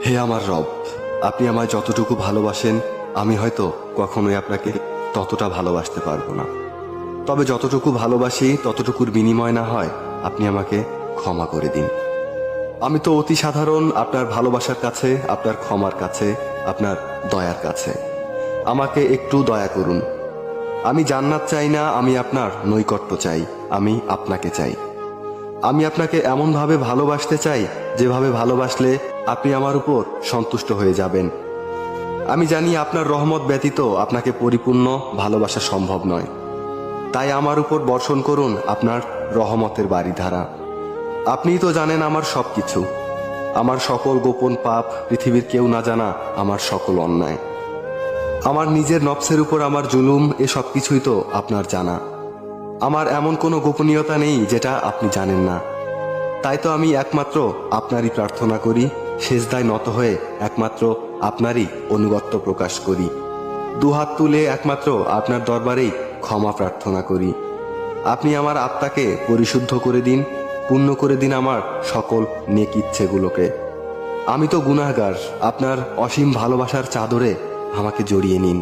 হে আমার রব, আপনি আমায় যতটুকু ভালোবাসেন আমি হয়তো কখনোই আপনাকে ততটা ভালোবাসতে পারবো না। তবে যতটুকু ভালোবাসি ততটুকুর বিনিময় না হয় আপনি আমাকে ক্ষমা করে দিন। আমি তো অতি সাধারণ আপনার ভালোবাসার কাছে, আপনার ক্ষমার কাছে, আপনার দয়ার কাছে। আমাকে একটু দয়া করুন। আমি জান্নাত চাই না, আমি আপনার নৈকট্য চাই, আমি আপনাকে চাই। আমি আপনাকে এমনভাবে ভালোবাসতে চাই যেভাবে ভালোবাসলে আপনি আমার উপর সন্তুষ্ট হয়ে যাবেন। আমি জানি আপনার রহমত ব্যতীত আপনাকে পরিপূর্ণ ভালোবাসা সম্ভব নয়। তাই আমার উপর বর্ষণ করুন আপনার রহমতের বারিধারা। আপনিই তো জানেন আমার সব কিছু, আমার সকল গোপন পাপ, পৃথিবীর কেউ না জানা আমার সকল অন্যায়, আমার নিজের নফসের উপর আমার জুলুম, এ সব কিছুই তো আপনার জানা। আমার এমন কোনো গোপনীয়তা নেই যেটা আপনি জানেন না। তাই তো আমি একমাত্র আপনারই প্রার্থনা করি, সেজদায় নত হয়ে একমাত্র আপনারই অনুগত্য প্রকাশ করি, দুহাত তুলে একমাত্র আপনার দরবারেই ক্ষমা প্রার্থনা করি। আপনি আমার আত্মাকে পরিশুদ্ধ করে দিন, পূর্ণ করে দিন আমার সকল নেক ইচ্ছেগুলোকে। আমি তো গুনাহগার, আপনার অসীম ভালোবাসার চাদরে আমাকে জড়িয়ে নিন।